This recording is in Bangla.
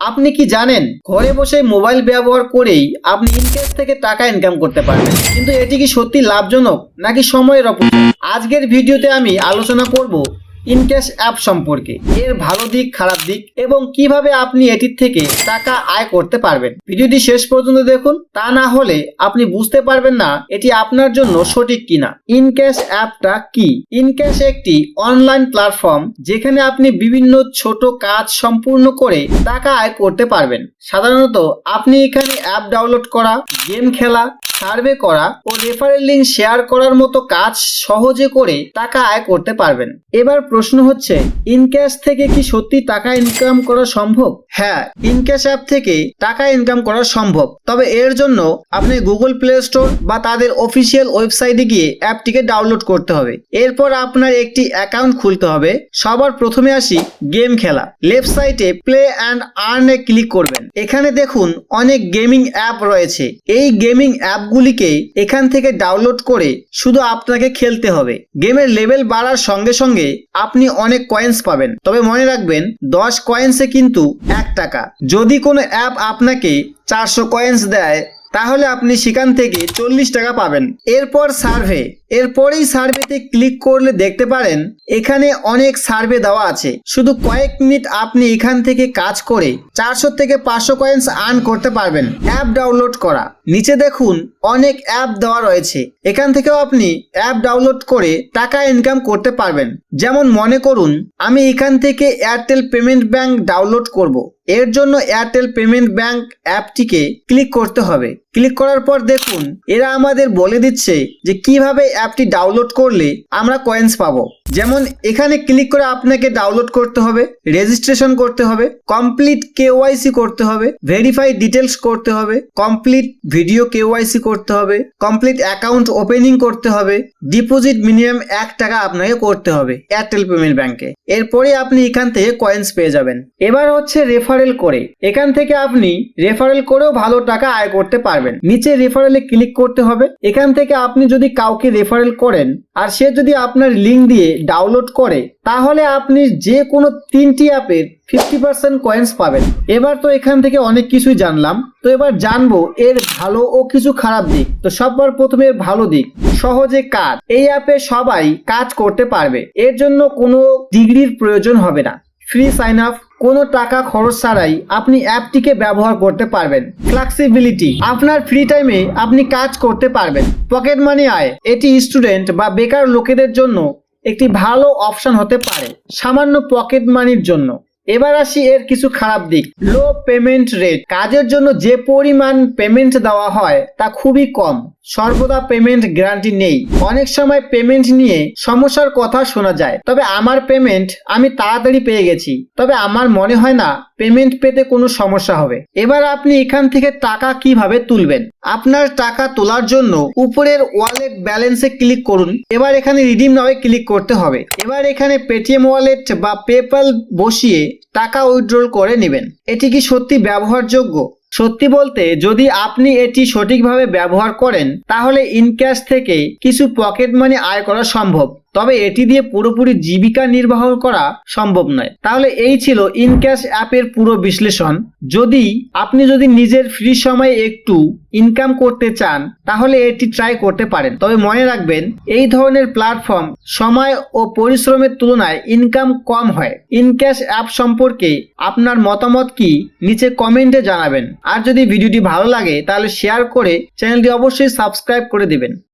আপনি কি জানেন ঘরে বসে মোবাইল ব্যবহার করেই আপনি ইনক্যাশ থেকে টাকা ইনকাম করতে পারবেন, কিন্তু এটি কি সত্যি লাভজনক নাকি সময়ের অপচয়? আজকের ভিডিওতে আমি আলোচনা করব ইনক্যাশ অ্যাপ সম্পর্কে, এর ভালো দিক, খারাপ দিক এবং কিভাবে আপনি এটির থেকে টাকা আয় করতে পারবেন। ভিডিওটি শেষ পর্যন্ত দেখুন, তা না হলে আপনি বুঝতে পারবেন না এটি আপনার জন্য সঠিক কিনা। ইনক্যাশ অ্যাপটা কি? ইনক্যাশ একটি অনলাইন প্ল্যাটফর্ম যেখানে আপনি বিভিন্ন ছোট কাজ সম্পূর্ণ করে টাকা আয় করতে পারবেন। সাধারণত আপনি এখানে অ্যাপ ডাউনলোড করা, গেম খেলা, সার্ভে করা ও রেফারেল লিংক শেয়ার করার মতো কাজ সহজে করে টাকা আয় করতে পারবেন। এবার প্রশ্ন হচ্ছে, ইনক্যাশ থেকে কি সত্যি টাকা ইনকাম করা সম্ভব? হ্যাঁ, ইনক্যাশ অ্যাপ থেকে টাকা ইনকাম করা সম্ভব, তবে এর জন্য আপনি গুগল প্লে স্টোর বা তাদের অফিসিয়াল ওয়েবসাইটে গিয়ে অ্যাপটিকে ডাউনলোড করতে হবে। এরপর আপনার একটি অ্যাকাউন্ট খুলতে হবে। সবার প্রথমে আসি গেম খেলা। লেফট সাইডে play and earn A click করবেন। এখানে দেখুন অনেক গেমিং অ্যাপ রয়েছে। এই গেমিং অ্যাপগুলিকে এখান থেকে ডাউনলোড করে শুধু আপনাকে খেলতে হবে। গেমের লেভেল বাড়ার সঙ্গে সঙ্গে আপনি অনেক কয়েন্স পাবেন, তবে মনে রাখবেন 10 কয়েন্সে কিন্তু 1 টাকা। যদি কোনো অ্যাপ আপনাকে 400 কয়েন্স দেয় তাহলে আপনি সেখান থেকে 40 টাকা পাবেন। এরপর সার্ভে। এরপরেই সার্ভেতে ক্লিক করলে দেখতে পারেন এখানে অনেক সার্ভে দেওয়া আছে। শুধু কয়েক মিনিট আপনি এখান থেকে কাজ করে 400 থেকে 500 কয়েন্স আর্ন করতে পারবেন। অ্যাপ ডাউনলোড করা। নিচে দেখুন অনেক অ্যাপ দেওয়া রয়েছে। এখান থেকেও আপনি অ্যাপ ডাউনলোড করে টাকা ইনকাম করতে পারবেন। যেমন মনে করুন আমি এখান থেকে এয়ারটেল পেমেন্ট ব্যাংক ডাউনলোড করব। এর জন্য এয়ারটেল পেমেন্ট ব্যাংক অ্যাপটিকে ক্লিক করতে হবে। ক্লিক করার পর দেখুন এরা আমাদের বলে দিচ্ছে যে কিভাবে অ্যাপটি ডাউনলোড করলে আমরা কয়েন্স পাবো। যেমন এখানে ক্লিক করে আপনাকে ডাউনলোড করতে হবে, রেজিস্ট্রেশন করতে হবে, কমপ্লিট কেওয়াইসি করতে হবে, ভেরিফাই ডিটেলস করতে হবে, কমপ্লিট ভিডিও কেওয়াইসি করতে হবে, কমপ্লিট অ্যাকাউন্ট ওপেনিং করতে হবে, ডিপোজিট মিনিমাম 1 টাকা আপনাকে করতে হবে এয়ারটেল পেমেন্ট ব্যাংকে। এরপরে আপনি এখান থেকে কয়েন্স পেয়ে যাবেন। এবার হচ্ছে রেফারেল করে। এখান থেকে আপনি রেফারেল করেও ভালো টাকা আয় করতে পারবেন। নিচে রেফারেলে ক্লিক করতে হবে। এখান থেকে আপনি যদি কাউকে রেফারেল করেন আর সে যদি আপনার লিংক দিয়ে ডাউনলোড করে তাহলে আপনি যে কোনো 3টি অ্যাপের 50% কয়েন্স পাবেন। এবার তো এখান থেকে অনেক কিছুই জানলাম, তো এবার জানবো এর ভালো ও কিছু খারাপ দিক। তো সবার প্রথমে এর ভালো দিক, সহজে কাজ। এই অ্যাপে সবাই কাজ করতে পারবে, এর জন্য কোনো ডিগ্রির প্রয়োজন হবে না। ফ্রি সাইন আপ, কোনো টাকা খরচ ছাড়াই আপনি অ্যাপটিকে ব্যবহার করতে পারবেন। ফ্লেক্সিবিলিটি, আপনার ফ্রি টাইমে আপনি কাজ করতে পারবেন। পকেট মানি আয়, এটি স্টুডেন্ট বা বেকার লোকেদের জন্য একটি ভালো অপশন হতে পারে সামান্য পকেট মানির জন্য। এবার আসি এর কিছু খারাপ দিক। লো পেমেন্ট রেট, কাজের জন্য যে পরিমাণ পেমেন্ট দেওয়া হয় তা খুবই কম। সর্বদা পেমেন্ট গ্যারান্টি নেই। অনেক সময় পেমেন্ট নিয়ে সমস্যার কথা শোনা যায়, তবে আমার পেমেন্ট আমি তাড়াতাড়ি পেয়ে গেছি, তবে আমার মনে হয় না পেমেন্ট পেতে কোনো সমস্যা হবে। এবার আপনি এখান থেকে টাকা কিভাবে তুলবেন। আপনার টাকা তোলার জন্য উপরের ওয়ালেট ব্যালেন্সে ক্লিক করুন। এবার এখানে রিডিম নাও ক্লিক করতে হবে। এবার এখানে পেটিএম ওয়ালেট বা পেপ্যাল বসিয়ে টাকা উইথড্রল করে নেবেন। এটি কি সত্যি ব্যবহারযোগ্য? সত্যি বলতে যদি আপনি এটি সঠিকভাবে ব্যবহার করেন তাহলে ইনক্যাশ থেকে কিছু পকেট মানি আয় করা সম্ভব, তবে এটি দিয়ে পুরোপুরি জীবিকা নির্বাহ করা সম্ভব নয়। তাহলে এই ছিল ইনক্যাশ অ্যাপের পুরো বিশ্লেষণ। আপনি যদি নিজের ফ্রি সময়ে একটু ইনকাম করতে চান তাহলে এটি ট্রাই করতে পারেন, তবে মনে রাখবেন এই ধরনের প্ল্যাটফর্ম সময় ও পরিশ্রমের তুলনায় ইনকাম কম হয়। ইনক্যাশ অ্যাপ সম্পর্কে আপনার মতামত কি নিচে কমেন্টে জানাবেন। আর যদি ভিডিওটি ভালো লাগে তাহলে শেয়ার করে চ্যানেলটি অবশ্যই সাবস্ক্রাইব করে দিবেন।